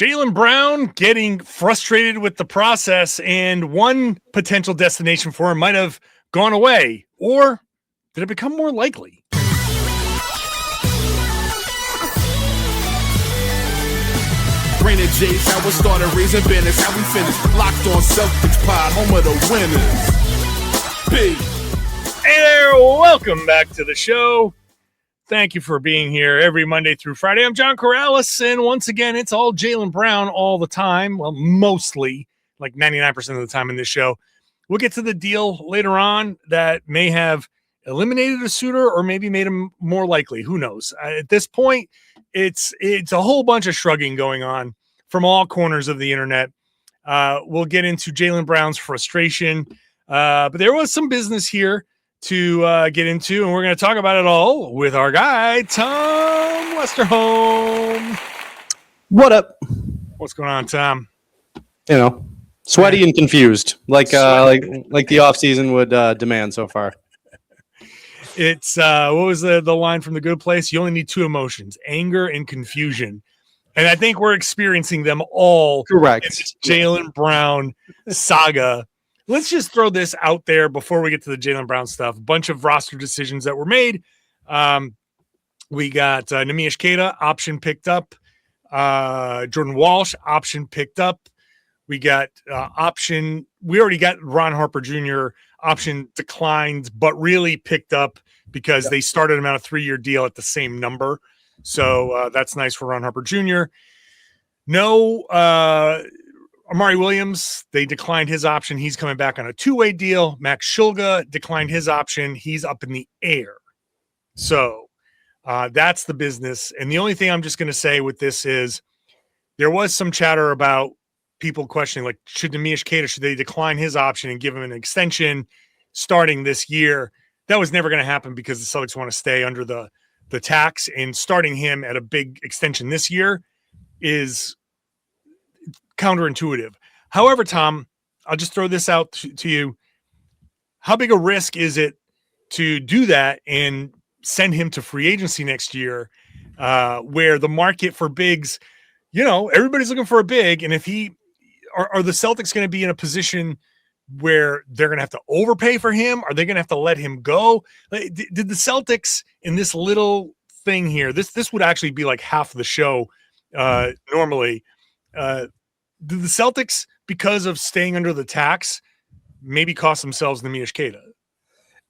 Jaylen Brown getting frustrated with the process, and one potential destination for him might have gone away, or did it become more likely? Rain and J's, how we started raising business, how we finished. Locked on Celtics pod, home of the winners. Big. Hey there, welcome back to the show. Thank you for being here every Monday through Friday. I'm John Karalis, and once again, it's all Jaylen Brown all the time. Well, mostly, like 99% of the time in this show. We'll get to the deal later on that may have eliminated a suitor or maybe made him more likely. Who knows? At this point, it's a whole bunch of shrugging going on from all corners of the internet. We'll get into Jaylen Brown's frustration, but there was some business here to get into, and we're going to talk about it all with our guy, Tom Westerholm. What up? What's going on, Tom? You know, sweaty and confused, like the offseason would demand so far. It's what was the line from The Good Place? You only need two emotions, anger and confusion. And I think we're experiencing them all. Correct. Jaylen Brown saga. Let's just throw this out there before we get to the Jaylen Brown stuff. A bunch of roster decisions that were made. We got Neemias Queta, option picked up. Jordan Walsh, option picked up. We got option. We already got Ron Harper Jr. option declined, but really picked up because they started him on a 3-year deal at the same number. So that's nice for Ron Harper Jr. No, Amari Williams, they declined his option. He's coming back on a 2-way deal. Max Shulga declined his option. He's up in the air. So that's the business. And the only thing I'm just going to say with this is there was some chatter about people questioning, like, should Neemias Queta, should they decline his option and give him an extension starting this year? That was never going to happen because the Celtics want to stay under the tax, and starting him at a big extension this year is counterintuitive. However, Tom, I'll just throw this out to you. How big a risk is it to do that and send him to free agency next year, where the market for bigs, you know, everybody's looking for a big, and if he are the Celtics going to be in a position where they're going to have to overpay for him? Are they going to have to let him go? Did the Celtics in this little thing here, this would actually be like half the show normally. Did the Celtics, because of staying under the tax, maybe cost themselves Neemias Queta?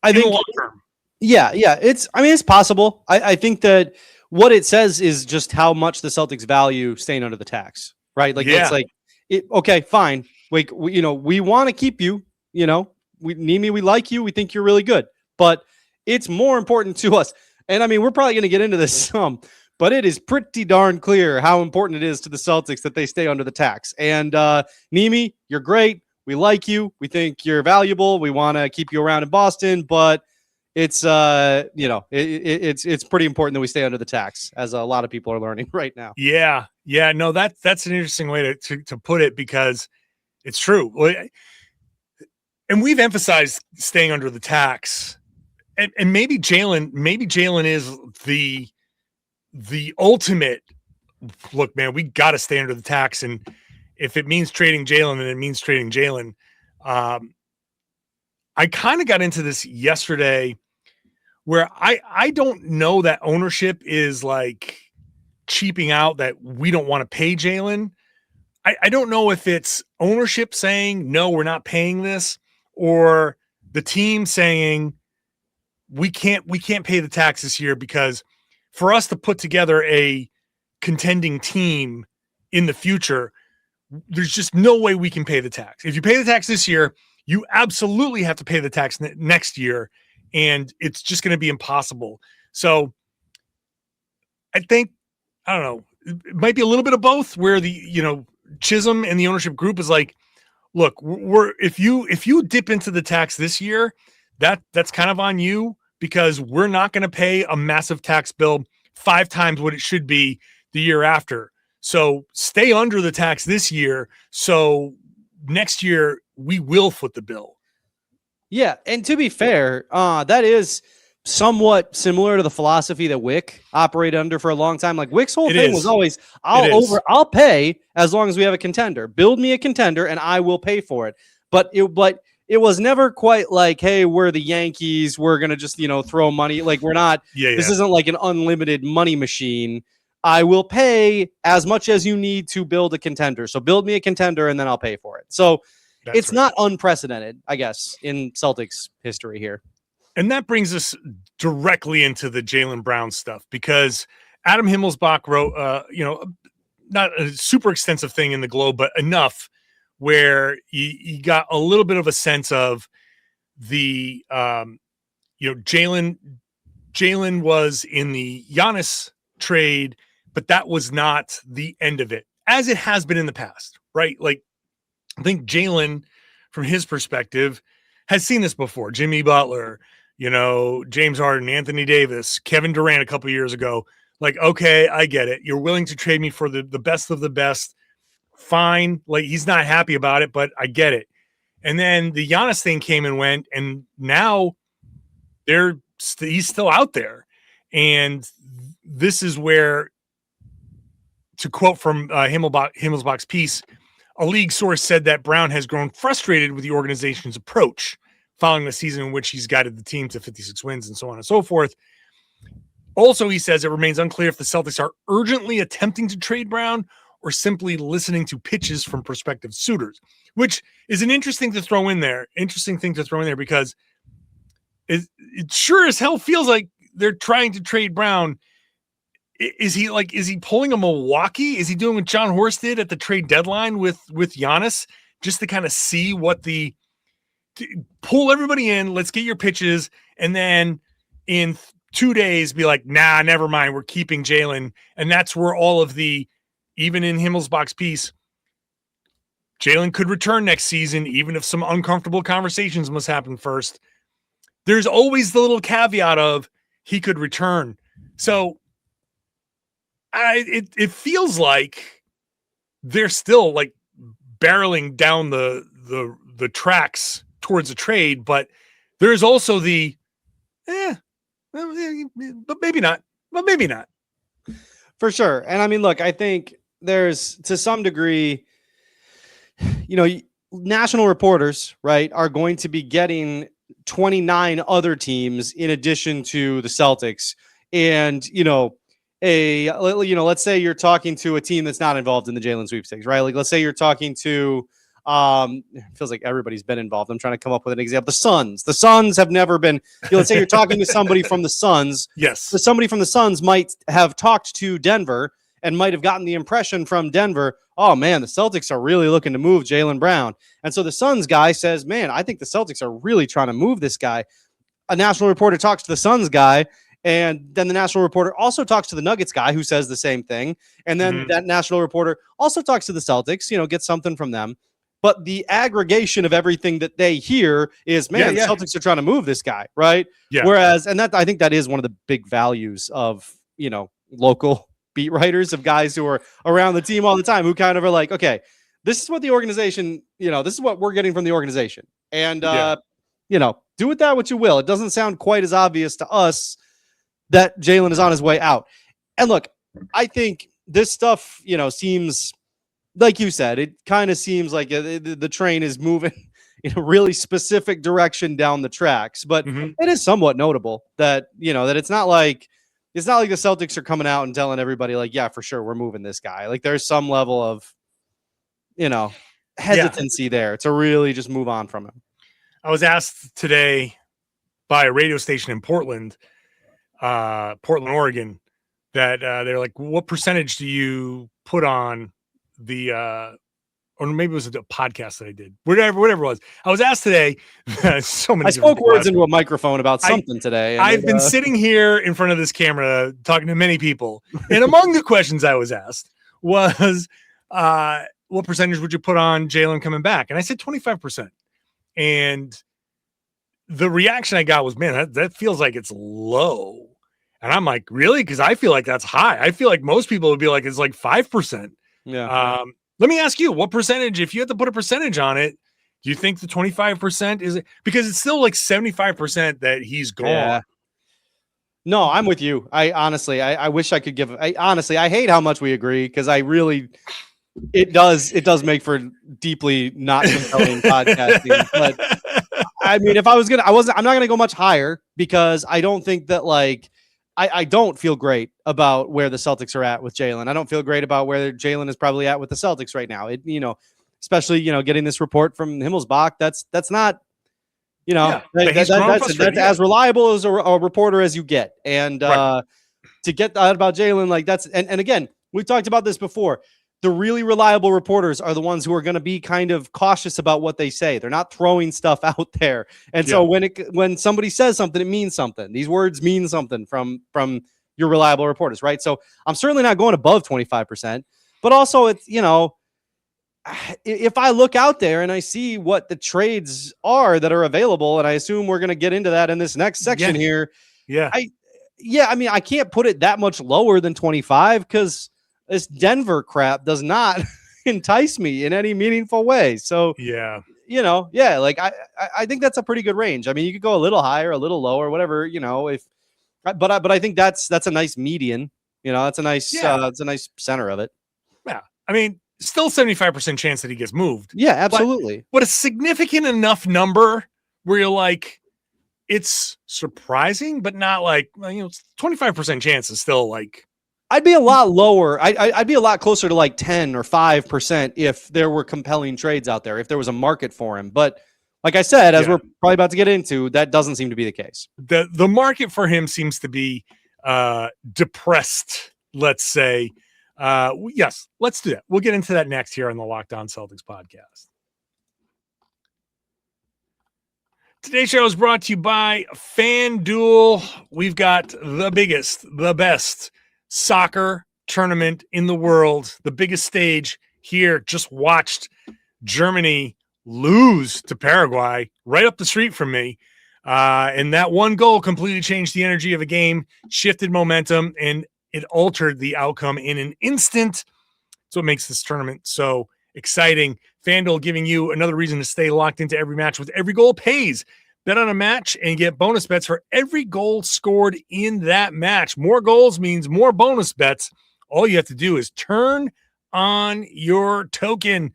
I think long term. Yeah. It's possible. I think that what it says is just how much the Celtics value staying under the tax, right? Like, it's like, okay, fine. Like, we want to keep you, we like you. We think you're really good, but it's more important to us. And I mean, we're probably going to get into this some, but it is pretty darn clear how important it is to the Celtics that they stay under the tax. And Nemi, you're great. We like you. We think you're valuable. We want to keep you around in Boston, but it's it's pretty important that we stay under the tax, as a lot of people are learning right now. Yeah. No, that's an interesting way to put it, because it's true. And we've emphasized staying under the tax, and maybe Jalen is the ultimate look, man. We got to stay under the tax, and if it means trading Jalen, then it means trading Jalen. I kind of got into this yesterday, where I don't know that ownership is like cheaping out that we don't want to pay Jalen. I don't know if it's ownership saying, no, we're not paying this, or the team saying we can't pay the tax this year, because for us to put together a contending team in the future, there's just no way we can pay the tax. If you pay the tax this year, you absolutely have to pay the tax next year, and it's just going to be impossible. So I think, I don't know, it might be a little bit of both, where the, Chisholm and the ownership group is like, look, if you dip into the tax this year, that's kind of on you, because we're not going to pay a massive tax bill 5 times what it should be the year after. So stay under the tax this year, so next year we will foot the bill. Yeah, and to be fair, that is somewhat similar to the philosophy that Wick operated under for a long time. Like Wick's whole thing was always, I'll pay as long as we have a contender. Build me a contender and I will pay for it. But it was never quite like, hey, we're the Yankees. We're going to just, throw money. Like we're not, this isn't like an unlimited money machine. I will pay as much as you need to build a contender. So build me a contender and then I'll pay for it. So it's not unprecedented, I guess, in Celtics history here. And that brings us directly into the Jaylen Brown stuff, because Adam Himmelsbach wrote, not a super extensive thing in the Globe, but enough where you got a little bit of a sense of the, Jaylen was in the Giannis trade, but that was not the end of it, as it has been in the past, right? Like, I think Jaylen, from his perspective, has seen this before. Jimmy Butler, James Harden, Anthony Davis, Kevin Durant a couple years ago. Like, okay, I get it. You're willing to trade me for the best of the best. Fine. Like, he's not happy about it, but I get it. And then the Giannis thing came and went, and now he's still out there. And this is where, to quote from Himmelsbach's piece, a league source said that Brown has grown frustrated with the organization's approach following the season in which he's guided the team to 56 wins and so on and so forth. Also, he says it remains unclear if the Celtics are urgently attempting to trade Brown or simply listening to pitches from prospective suitors, which is an interesting thing to throw in there, because it sure as hell feels like they're trying to trade Brown. Is he pulling a Milwaukee? Is he doing what John Horst did at the trade deadline with Giannis, just to kind of see what pull everybody in, let's get your pitches, and then in 2 days be like, nah, never mind, we're keeping Jaylen. And that's where all of even in Himmelsbach's piece, Jaylen could return next season, even if some uncomfortable conversations must happen first. There's always the little caveat of he could return. So it feels like they're still like barreling down the tracks towards a trade, but there's also but maybe not. For sure. And I mean, look, I think there's, to some degree, national reporters, right, are going to be getting 29 other teams in addition to the Celtics. And, let's say you're talking to a team that's not involved in the Jaylen sweepstakes, right? Like, let's say you're talking to, it feels like everybody's been involved. I'm trying to come up with an example. The Suns have never been, let's say you're talking to somebody from the Suns. Yes. So somebody from the Suns might have talked to Denver and might have gotten the impression from Denver, oh man, the Celtics are really looking to move Jaylen Brown. And so the Suns guy says, man, I think the Celtics are really trying to move this guy. A national reporter talks to the Suns guy, and then the national reporter also talks to the Nuggets guy who says the same thing. And then that national reporter also talks to the Celtics, gets something from them. But the aggregation of everything that they hear is, man, the Celtics are trying to move this guy, right? Yeah. Whereas, and that, I think that is one of the big values of, local beat writers, of guys who are around the team all the time, who kind of are like, okay, this is what the organization, this is what we're getting from the organization. And, do with that what you will. It doesn't sound quite as obvious to us that Jaylen is on his way out. And look, I think this stuff, seems, like you said, it kind of seems like the train is moving in a really specific direction down the tracks. But it is somewhat notable that, that it's not like the Celtics are coming out and telling everybody like, yeah, for sure, we're moving this guy. Like there's some level of, hesitancy there to really just move on from him. I was asked today by a radio station in Portland, Oregon, that they're like, what percentage do you put on the or maybe it was a podcast that I did, whatever it was. I was asked today. So many. I spoke words into a microphone about something today. I've been sitting here in front of this camera talking to many people, and among the questions I was asked was, "What percentage would you put on Jaylen coming back?" And I said 25%. And the reaction I got was, "Man, that feels like it's low." And I'm like, "Really?" Because I feel like that's high. I feel like most people would be like, it's like 5%. Yeah. Let me ask you, what percentage, if you had to put a percentage on it, do you think the 25% is it? Because it's still like 75% that he's gone. No, I'm with you. I honestly, I wish I could give. I hate how much we agree because it does make for deeply not compelling podcasting. But I mean, if I was gonna, I'm not gonna go much higher because I don't think that I don't feel great about where the Celtics are at with Jalen. I don't feel great about where Jalen is probably at with the Celtics right now. Especially getting this report from Himmelsbach. That's not. That's as reliable as a reporter as you get. And to get out about Jalen, that's and again, we've talked about this before. The really reliable reporters are the ones who are going to be kind of cautious about what they say. They're not throwing stuff out there. And so when somebody says something, it means something. These words mean something from your reliable reporters, right? So I'm certainly not going above 25%, but also it's, if I look out there and I see what the trades are that are available, and I assume we're going to get into that in this next section here. Yeah. I mean, I can't put it that much lower than 25 because this Denver crap does not entice me in any meaningful way. So, I think that's a pretty good range. I mean, you could go a little higher, a little lower, whatever, but I think that's a nice median, that's a nice, it's a nice center of it. Yeah. I mean, still 75% chance that he gets moved. Yeah, absolutely. But a significant enough number where you're like, it's surprising, but not 25% chance is still like. I'd be a lot lower. I'd be a lot closer to 10 or 5% if there were compelling trades out there, if there was a market for him. But like I said, as we're probably about to get into, that doesn't seem to be the case. The market for him seems to be depressed, let's say. Yes, let's do that. We'll get into that next here on the Locked On Celtics podcast. Today's show is brought to you by FanDuel. We've got the biggest, the best soccer tournament in the world, the biggest stage here. Just watched Germany lose to Paraguay right up the street from me. And that one goal completely changed the energy of a game, shifted momentum, and it altered the outcome in an instant. That's what makes this tournament so exciting. FanDuel giving you another reason to stay locked into every match with every goal pays. Bet on a match and get bonus bets for every goal scored in that match. More goals means more bonus bets. All you have to do is turn on your token.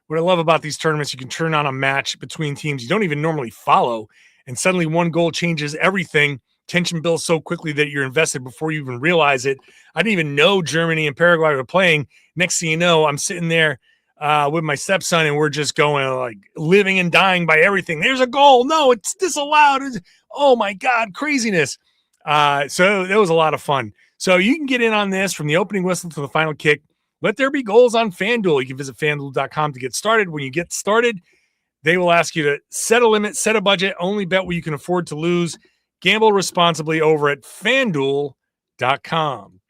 What I love about these tournaments, you can turn on a match between teams you don't even normally follow, and suddenly one goal changes everything. Tension builds so quickly that you're invested before you even realize it. I didn't even know Germany and Paraguay were playing. Next thing you know, I'm sitting there with my stepson, and we're just going living and dying by everything. There's a goal. No, it's disallowed. Oh my God, craziness. So that was a lot of fun. So you can get in on this from the opening whistle to the final kick. Let there be goals on FanDuel. You can visit FanDuel.com to get started. When you get started, they will ask you to set a limit, set a budget, only bet what you can afford to lose. Gamble responsibly over at FanDuel.com.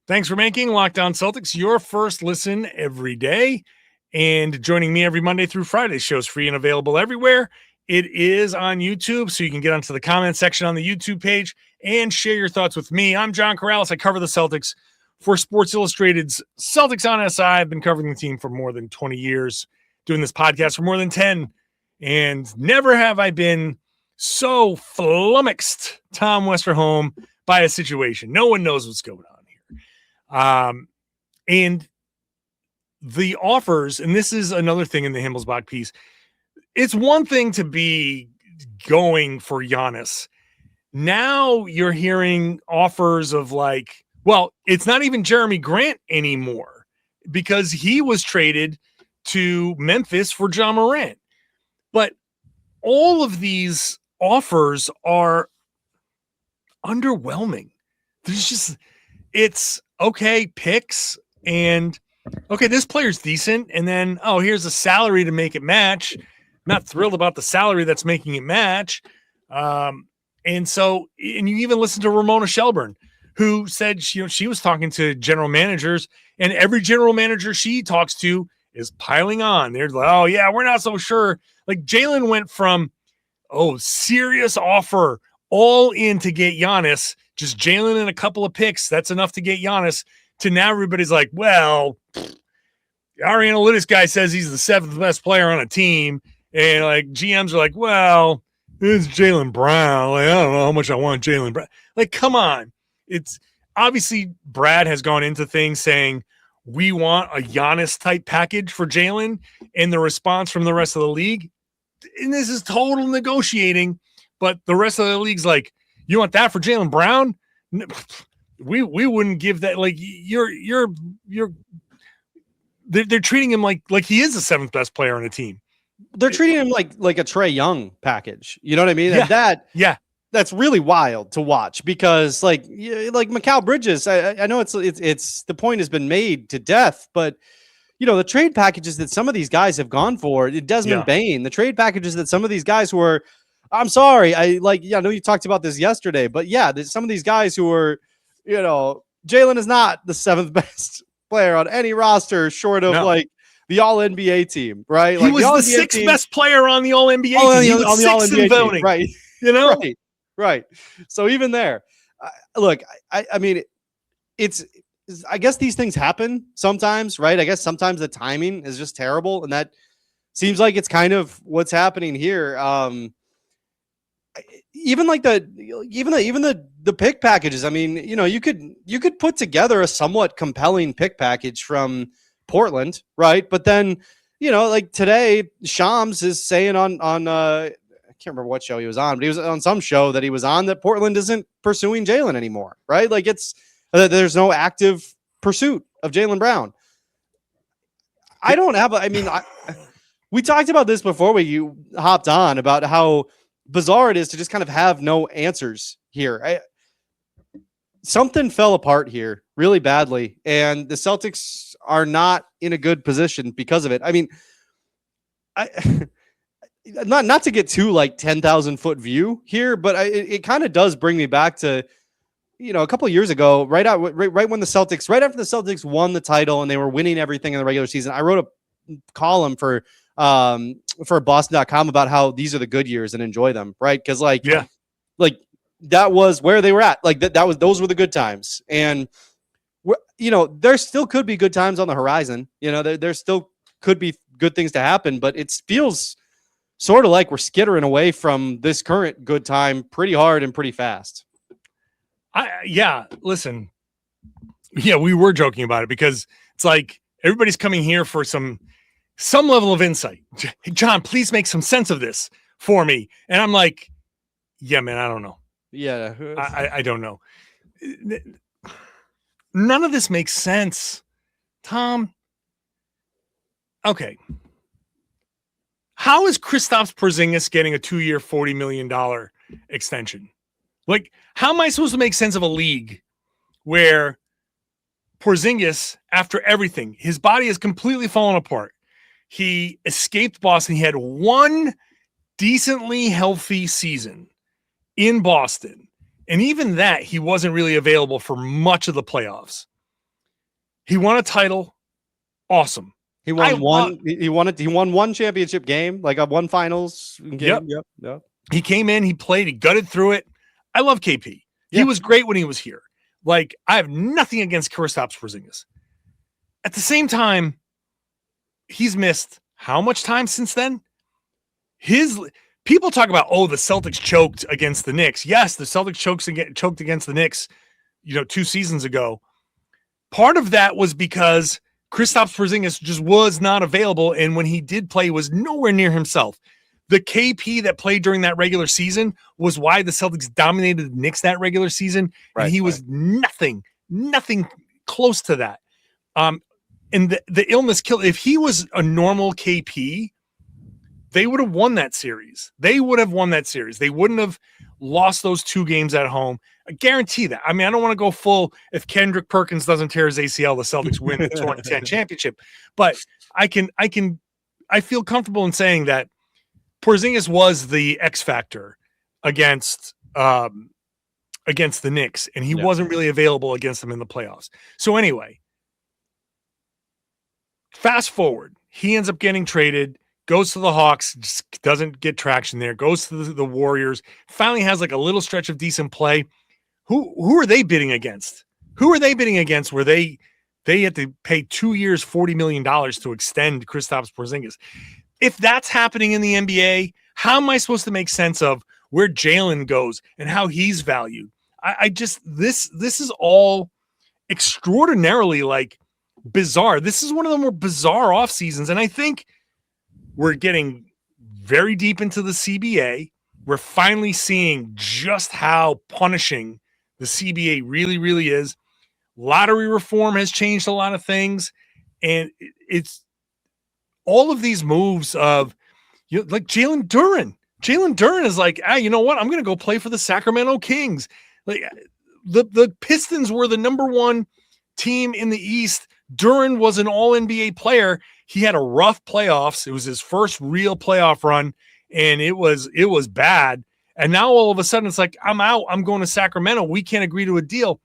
Thanks for making Locked On Celtics your first listen every day, and joining me every Monday through Friday. Show's free and available everywhere. It is on YouTube, so you can get onto the comment section on the YouTube page and share your thoughts with me. I'm John Karalis. I cover the Celtics for Sports Illustrated's Celtics on SI. I've been covering the team for more than 20 years, doing this podcast for more than 10, and never have I been so flummoxed, Tom Westerholm, by a situation. No one knows what's going on here. And the offers, and this is another thing in the Himmelsbach piece, it's one thing to be going for Giannis. Now you're hearing offers of it's not even Jeremy Grant anymore because he was traded to Memphis for Ja Morant. But all of these offers are underwhelming. It's okay, picks, and okay, this player's decent, and then, here's a salary to make it match. Not thrilled about the salary that's making it match. And you even listen to Ramona Shelburne, who said she was talking to general managers, and every general manager she talks to is piling on. They're like, oh yeah, we're not so sure. Like Jalen went from, serious offer, all in to get Giannis, just Jalen and a couple of picks, that's enough to get Giannis, to now everybody's like, well, our analytics guy says he's the seventh best player on a team. And GMs are like, well, it's Jaylen Brown. Like, I don't know how much I want Jaylen Brown. Like, come on. It's obviously Brad has gone into things saying we want a Giannis type package for Jaylen, and the response from the rest of the league, and this is total negotiating, but the rest of the league's like, you want that for Jaylen Brown? We wouldn't give that. Like, they're treating him like he is the seventh best player on the team. They're treating him like a Trae Young package. You know what I mean? Yeah. And that's really wild to watch because like Mikal Bridges, I know it's the point has been made to death, but you know, the trade packages that some of these guys have gone for, Desmond Bane, the trade packages that some of these guys who are, I'm sorry, I know you talked about this yesterday, but yeah, there's some of these guys who are, you know, Jalen is not the seventh best player on any roster short of like the All NBA team, right? He was the sixth best player on the All NBA team. He was sixth in voting, right? You know, right. So even there, look, I mean, I guess these things happen sometimes, right? I guess sometimes the timing is just terrible, and that seems like it's kind of what's happening here. Even the pick packages. I mean, you know, you could put together a somewhat compelling pick package from Portland, right? But then, you know, like today, Shams is saying on I can't remember what show he was on, but he was on some show that he was on that Portland isn't pursuing Jalen anymore, right? Like there's no active pursuit of Jaylen Brown. We talked about this before you hopped on about how bizarre it is to just kind of have no answers here. Something fell apart here really badly, and the Celtics are not in a good position because of it. I mean, not to get too like 10,000 foot view here, but it kind of does bring me back to, you know, a couple of years ago, right after the Celtics won the title and they were winning everything in the regular season. I wrote a column for Boston.com about how these are the good years and enjoy them, right? Because like that was where they were at. Like those were the good times, and you know, there still could be good times on the horizon. You know, there still could be good things to happen, but it feels sort of like we're skittering away from this current good time pretty hard and pretty fast. Listen, we were joking about it because it's like everybody's coming here for some level of insight. Hey, John, please make some sense of this for me. And I'm like, yeah, man, I don't know. Yeah. I don't know. None of this makes sense, Tom. Okay. How is Kristaps Porziņģis getting a 2-year, $40 million extension? Like, how am I supposed to make sense of a league where Porziņģis, after everything, his body has completely fallen apart. He escaped Boston. He had one decently healthy season in Boston. And even that, he wasn't really available for much of the playoffs. He won a title. Awesome. He won one championship game, like one finals game. Yep. He came in, he played, he gutted through it. I love KP. He was great when he was here. Like, I have nothing against Kristaps Porziņģis. At the same time, he's missed how much time since then? People talk about, the Celtics choked against the Knicks. Yes, the Celtics choked against the Knicks, 2 seasons ago. Part of that was because Kristaps Porziņģis just was not available, and when he did play, he was nowhere near himself. The KP that played during that regular season was why the Celtics dominated the Knicks that regular season, and he was nothing close to that. And the illness killed. If he was a normal KP, they would have won that series. They wouldn't have lost those 2 games at home. I guarantee that. I mean, I don't want to go full. If Kendrick Perkins doesn't tear his ACL, the Celtics win the 2010 championship. But I feel comfortable in saying that Porziņģis was the X factor against the Knicks, and he wasn't really available against them in the playoffs. So anyway, fast forward, he ends up getting traded, goes to the Hawks, just doesn't get traction there, goes to the Warriors, finally has like a little stretch of decent play. Who are they bidding against? Where they had to pay 2 years, $40 million to extend Kristaps Porziņģis? If that's happening in the NBA, how am I supposed to make sense of where Jalen goes and how he's valued. I just, this is all extraordinarily like bizarre. This is one of the more bizarre off seasons. And I think we're getting very deep into the CBA. We're finally seeing just how punishing the CBA really, really is. Lottery reform has changed a lot of things. And it's all of these moves of, like Jalen Duren. Jalen Duren is like, you know what? I'm going to go play for the Sacramento Kings. Like the Pistons were the number one team in the East. Duren was an all-NBA player. He had a rough playoffs. It was his first real playoff run, and it was bad. And now all of a sudden it's like, I'm out. I'm going to Sacramento. We can't agree to a deal.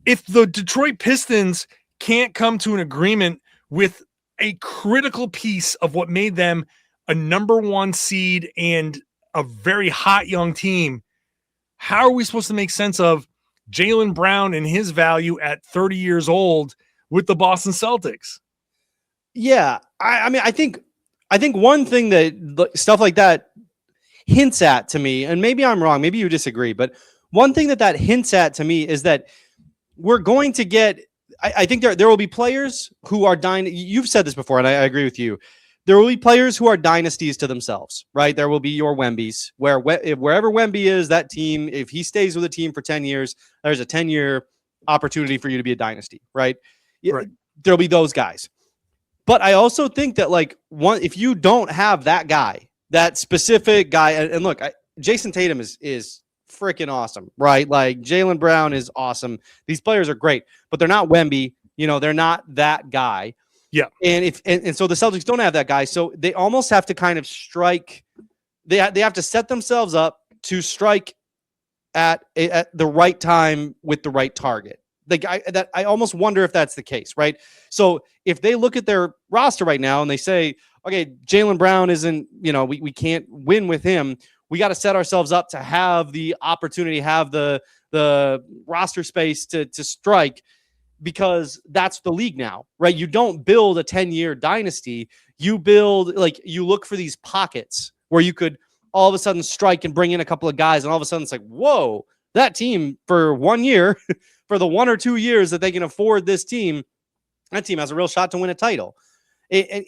If the Detroit Pistons can't come to an agreement with a critical piece of what made them a number one seed and a very hot young team, how are we supposed to make sense of Jaylen Brown and his value at 30 years old with the Boston Celtics? Yeah. I mean, I think one thing that stuff like that hints at to me, and maybe I'm wrong, maybe you disagree, but one thing that hints at to me is that we're going to get, I think there will be players who are you've said this before, and I agree with you. There will be players who are dynasties to themselves, right? There will be your Wembys, wherever Wemby is, that team, if he stays with a team for 10 years, there's a 10-year opportunity for you to be a dynasty, right? Right. There'll be those guys. But I also think that if you don't have that guy, that specific guy, and look, Jayson Tatum is freaking awesome, right? Like Jaylen Brown is awesome. These players are great, but they're not Wemby. They're not that guy. Yeah. And so the Celtics don't have that guy. So they almost have to kind of strike. They have to set themselves up to strike at the right time with the right target. I almost wonder if that's the case, right? So if they look at their roster right now and they say, okay, Jaylen Brown isn't, we can't win with him. We got to set ourselves up to have the opportunity, have the roster space to strike, because that's the league now, right? You don't build a 10-year dynasty. You build, you look for these pockets where you could all of a sudden strike and bring in a couple of guys, and all of a sudden it's like, whoa, that team for 1 year, for the 1 or 2 years that they can afford this team, that team has a real shot to win a title. And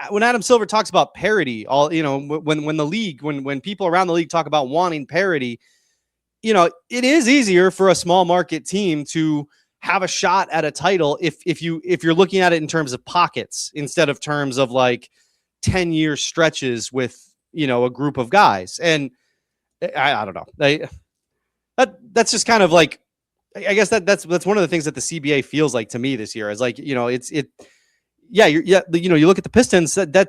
when Adam Silver talks about parity, when the league, when people around the league talk about wanting parity, it is easier for a small market team to have a shot at a title if you're looking at it in terms of pockets instead of terms of 10-year stretches with a group of guys. And I don't know, that's just kind of I guess that's one of the things that the CBA feels like to me this year is you look at the Pistons that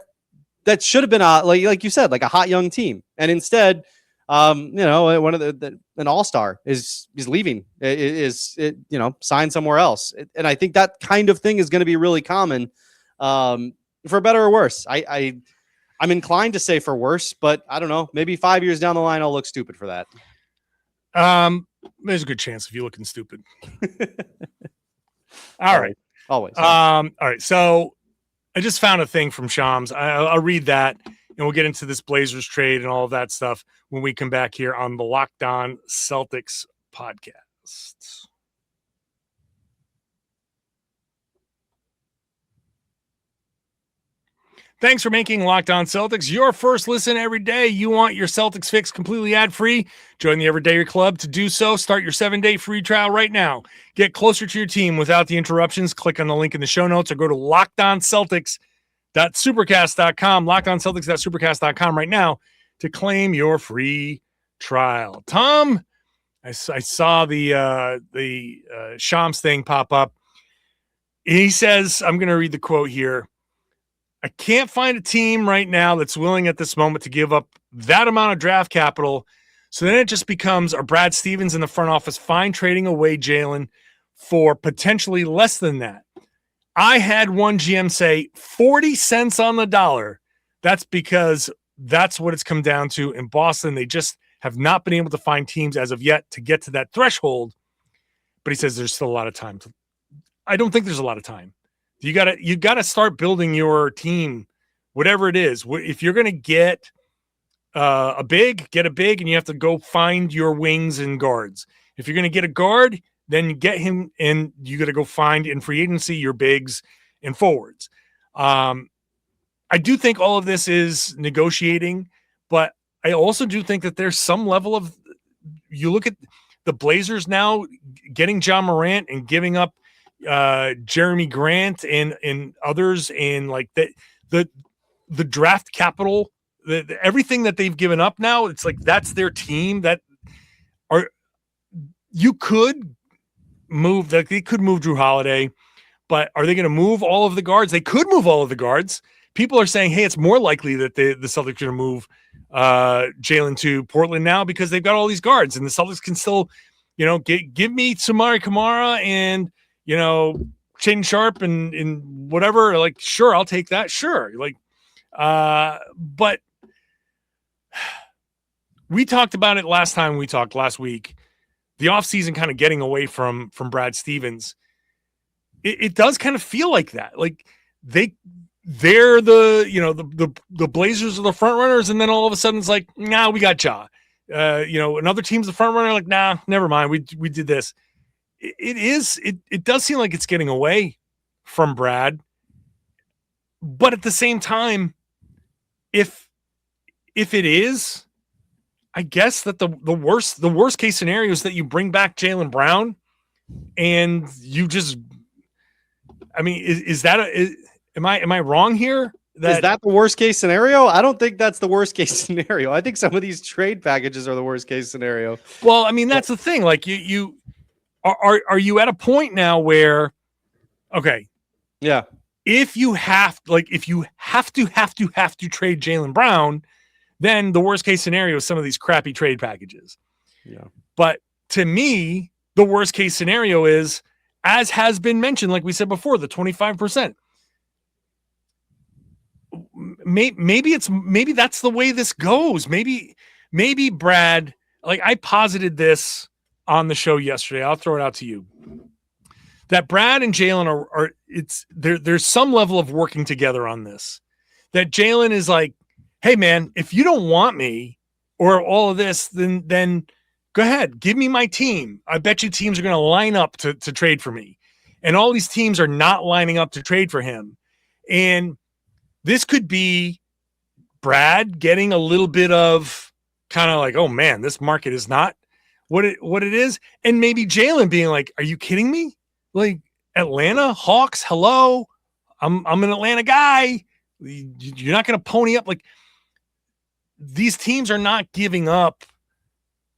should have been like you said, like a hot young team, and instead one of an all-star is leaving, signed somewhere else. And I think that kind of thing is going to be really common, for better or worse. I'm inclined to say for worse, but I don't know, maybe 5 years down the line, I'll look stupid for that. There's a good chance of you looking stupid. All right. Always. All right. So I just found a thing from Shams. I'll read that, and we'll get into this Blazers trade and all of that stuff when we come back here on the Locked On Celtics podcast. Thanks for making Locked On Celtics your first listen every day. You want your Celtics fix completely ad-free? Join the Everydayer Club. To do so, start your 7-day free trial right now. Get closer to your team without the interruptions. Click on the link in the show notes or go to lockedonceltics.supercast.com, lockedonceltics.supercast.com right now to claim your free trial. Tom, I saw the Shams thing pop up. He says, I'm going to read the quote here. I can't find a team right now that's willing at this moment to give up that amount of draft capital. So then it just becomes, are Brad Stevens in the front office fine trading away Jalen for potentially less than that? I had one GM say 40 cents on the dollar. That's because that's what it's come down to in Boston. They just have not been able to find teams as of yet to get to that threshold. But he says there's still a lot of time. I don't think there's a lot of time. You gotta start building your team, whatever it is. If you're going to get a big, get a big, and you have to go find your wings and guards. If you're going to get a guard, then you get him, and you got to go find in free agency your bigs and forwards. I do think all of this is negotiating, but I also do think that there's some level of, you look at the Blazers now getting Ja Morant and giving up Jeremy Grant and others, and like the draft capital, everything that they've given up now, it's like that's their team. That you could move, that they could move Drew Holiday, but are they going to move all of the guards? They could move all of the guards. People are saying, hey, it's more likely that the Celtics are going to move Jalen to Portland now because they've got all these guards, and the Celtics can still, give me Samari Kamara and, Shaedon Sharpe and whatever. Like, sure, I'll take that. Sure. Like, but we talked about it last time we talked last week, the offseason kind of getting away from Brad Stevens. It does kind of feel like that. Like they're the Blazers are the front runners, and then all of a sudden it's like, nah, we got Ja. Another team's the front runner, like, nah, never mind. We did this. It does seem like it's getting away from Brad. But at the same time, if it is, I guess that the worst case scenario is that you bring back Jaylen Brown and you just, I mean, am I wrong here? Is that the worst case scenario? I don't think that's the worst case scenario. I think some of these trade packages are the worst case scenario. Well, I mean, that's the thing. Like you are you at a point now where, okay. Yeah. If you have to trade Jaylen Brown, then the worst case scenario is some of these crappy trade packages. Yeah. But to me, the worst case scenario is, as has been mentioned, like we said before, the 25%. Maybe that's the way this goes. Maybe Brad, like I posited this on the show yesterday. I'll throw it out to you. That Brad and Jalen there's some level of working together on this. That Jalen is like, hey man, if you don't want me or all of this, then go ahead, give me my team. I bet you teams are going to line up to trade for me. And all these teams are not lining up to trade for him. And this could be Brad getting a little bit of kind of like, oh man, this market is not what it is. And maybe Jalen being like, are you kidding me? Like Atlanta Hawks, hello, I'm an Atlanta guy. You're not going to pony up. Like these teams are not giving up,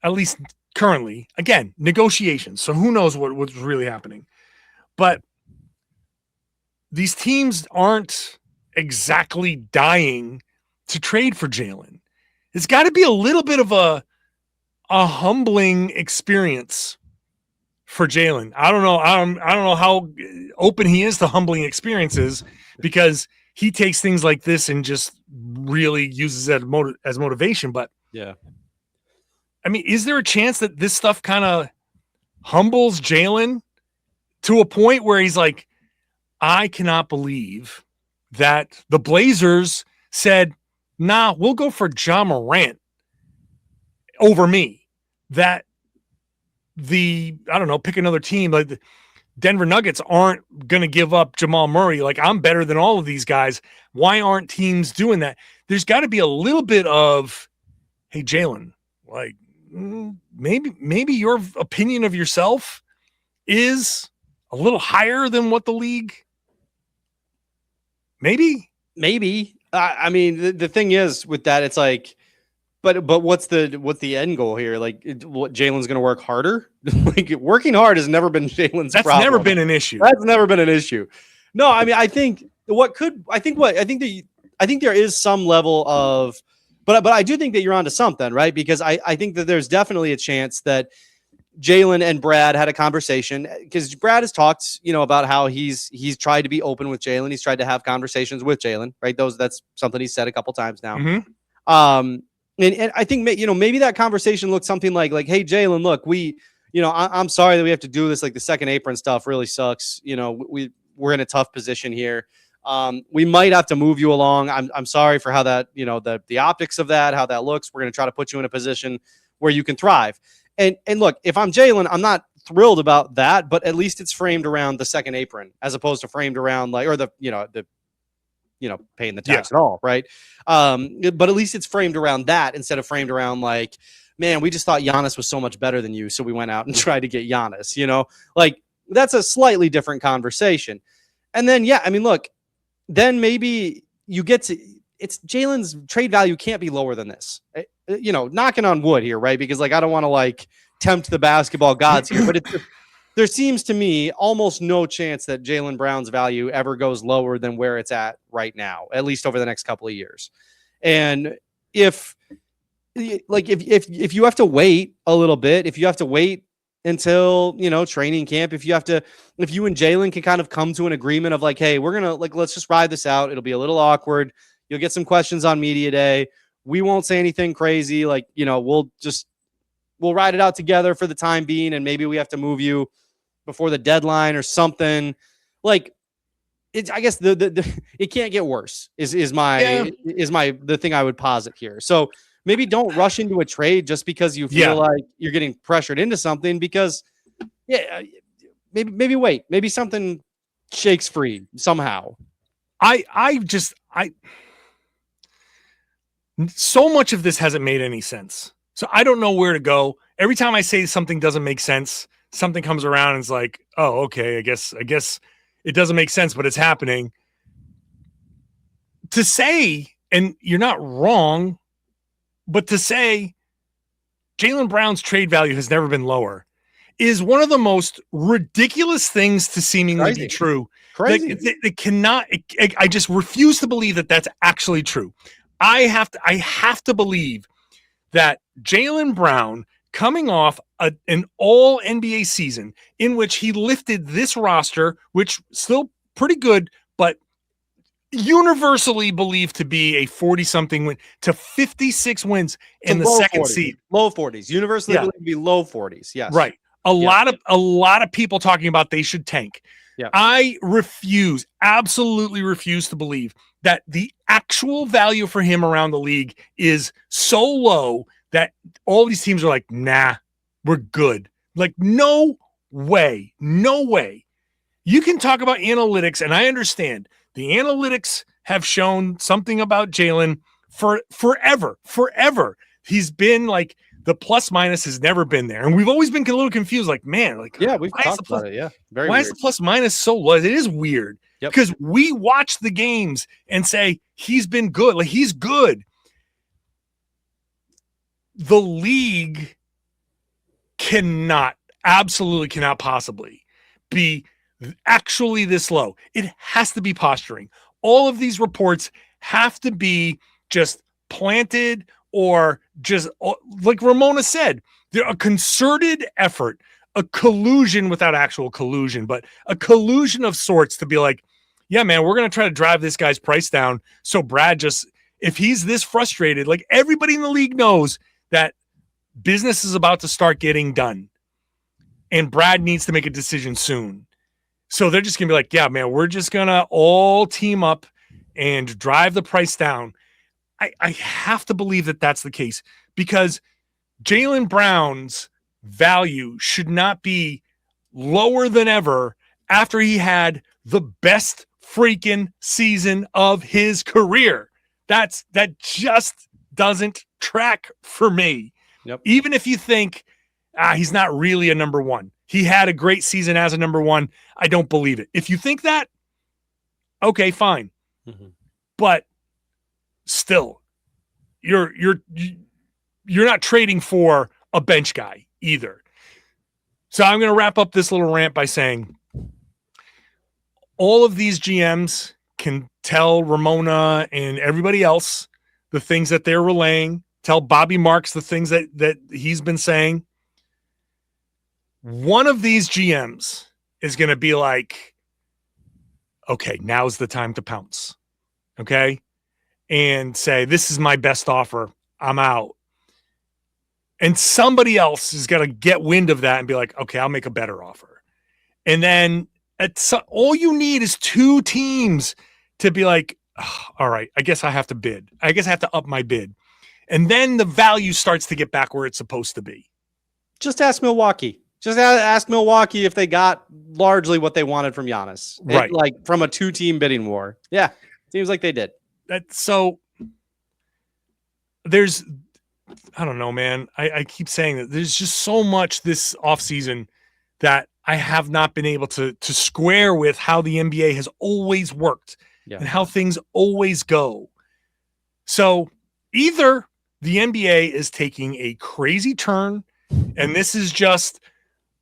at least currently. Again, negotiations. So who knows what's really happening? But these teams aren't exactly dying to trade for Jalen. It's got to be a little bit of a humbling experience for Jalen. I don't know how open he is to humbling experiences, because he takes things like this and just really uses it as motivation. But yeah, I mean, is there a chance that this stuff kind of humbles Jalen to a point where he's like, I cannot believe that the Blazers said, nah, we'll go for Ja Morant over me. That pick another team. Like the Denver Nuggets aren't going to give up Jamal Murray. Like, I'm better than all of these guys. Why aren't teams doing that? There's got to be a little bit of, hey, Jalen, like maybe your opinion of yourself is a little higher than what the league. Maybe. I mean, the thing is with that, it's like, but what's the end goal here? Like, what, Jalen's going to work harder? Like, working hard has never been Jalen's problem. That's never been an issue. That's never been an issue. No, I mean, I think there is some level of, but I do think that you're onto something, right? Because I think that there's definitely a chance that Jalen and Brad had a conversation, because Brad has talked, about how he's tried to be open with Jalen. He's tried to have conversations with Jalen, right? That's something he's said a couple times now. Mm-hmm. And I think, maybe that conversation looked something like, hey, Jalen, look, I'm sorry that we have to do this. Like, the second apron stuff really sucks. We're in a tough position here. We might have to move you along. I'm sorry for how that, the optics of that, how that looks. We're going to try to put you in a position where you can thrive. And look, if I'm Jalen, I'm not thrilled about that, but at least it's framed around the second apron as opposed to framed around paying the tax at all. Right. But at least it's framed around that instead of framed around like, man, we just thought Giannis was so much better than you. So we went out and tried to get Giannis, that's a slightly different conversation. And then, look, then maybe you get to, it's Jalen's trade value can't be lower than this, knocking on wood here. Right. Because I don't want to tempt the basketball gods here, but there seems to me almost no chance that Jaylen Brown's value ever goes lower than where it's at right now, at least over the next couple of years. And if you have to wait a little bit, if you have to wait until, training camp, if you and Jalen can kind of come to an agreement of hey, we're going to let's just ride this out. It'll be a little awkward. You'll get some questions on media day. We won't say anything crazy. We'll ride it out together for the time being. And maybe we have to move you before the deadline or something. I guess it can't get worse is the thing I would posit here. So maybe don't rush into a trade just because you feel like you're getting pressured into something, because maybe wait, maybe something shakes free somehow. So much of this hasn't made any sense. So I don't know where to go. Every time I say something doesn't make sense, something comes around and it's like, oh, okay, I guess it doesn't make sense, but it's happening. To say, and you're not wrong, but to say Jaylen Brown's trade value has never been lower is one of the most ridiculous things to seemingly be true. Crazy. It cannot. I just refuse to believe that that's actually true. I have to believe that Jaylen Brown, coming off an all NBA season in which he lifted this roster, which still pretty good, but universally believed to be a 40-something win, to 56 wins in the second 40s, seed. Low 40s. Universally believed to be low 40s. Yes. Right. A lot of people talking about they should tank. Yeah. I absolutely refuse to believe that the actual value for him around the league is so low that all these teams are like, nah, we're good. No way. You can talk about analytics, and I understand the analytics have shown something about Jalen for forever. He's been the plus minus has never been there. And we've always been a little confused. We've talked about it. Yeah. Why is the plus minus so low? It is weird because we watch the games and say he's been good. He's good. The league absolutely cannot possibly be actually this low. It has to be posturing. All of these reports have to be just planted, or just like Ramona said, they're a concerted effort, a collusion without actual collusion, but a collusion of sorts to be like, yeah, man, we're going to try to drive this guy's price down. So Brad if he's this frustrated, everybody in the league knows that business is about to start getting done and Brad needs to make a decision soon. So they're just going to be like, yeah, man, we're just going to all team up and drive the price down. I have to believe that that's the case, because Jaylen Brown's value should not be lower than ever after he had the best freaking season of his career. That just doesn't track for me. Yep. Even if you think he's not really a number one, he had a great season as a number one. I don't believe it. If you think that, okay, fine. Mm-hmm. But still, you're not trading for a bench guy either. So I'm going to wrap up this little rant by saying all of these GMs can tell Ramona and everybody else the things that they're relaying, tell Bobby Marks the things that he's been saying. One of these GMs is going to be like, okay, now's the time to pounce. Okay. And say, this is my best offer. I'm out. And somebody else is going to get wind of that and be like, okay, I'll make a better offer. And then all you need is two teams to be like, oh, all right, I guess I have to bid. I guess I have to up my bid. And then the value starts to get back where it's supposed to be. Just ask Milwaukee. Just ask Milwaukee if they got largely what they wanted from Giannis. Right. Like from a 2-team bidding war. Yeah. Seems like they did. So there's, I don't know, man. I keep saying that there's just so much this offseason that I have not been able to square with how the NBA has always worked and how things always go. So either the NBA is taking a crazy turn and this is just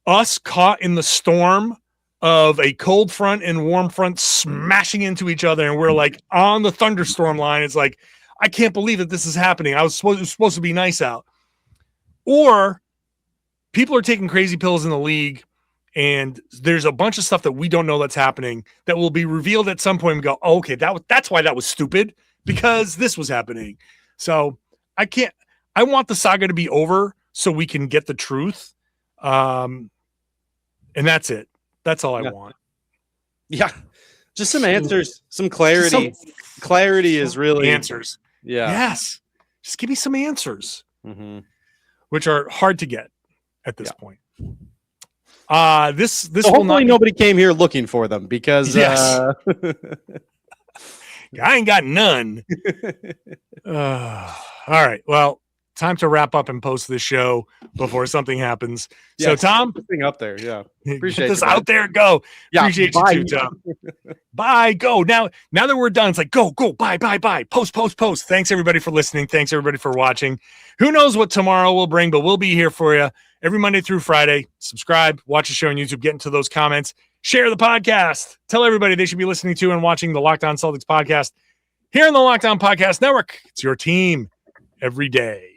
us caught in the storm of a cold front and warm front smashing into each other. And we're like on the thunderstorm line. It's like, I can't believe that this is happening. It was supposed to be nice out. Or people are taking crazy pills in the league and there's a bunch of stuff that we don't know that's happening that will be revealed at some point and go, oh, okay, that's why that was stupid, because this was happening. So I want the saga to be over so we can get the truth. And that's it. That's all I want. Yeah. Just some answers, some clarity. Clarity is really answers. Yeah. Yes. Just give me some answers, which are hard to get at this point. This so hopefully nobody came here looking for them because I ain't got none. All right. Well, time to wrap up and post this show before something happens. So Tom, thing up there. Yeah. Appreciate this out there. Go. Yeah, appreciate you too, Tom. Bye. Go. Now that we're done, it's like go. Bye. Post. Thanks everybody for listening. Thanks everybody for watching. Who knows what tomorrow will bring, but we'll be here for you every Monday through Friday. Subscribe, watch the show on YouTube, get into those comments, share the podcast, tell everybody they should be listening to and watching the Locked On Celtics podcast here on the Locked On Podcast Network. It's your team every day.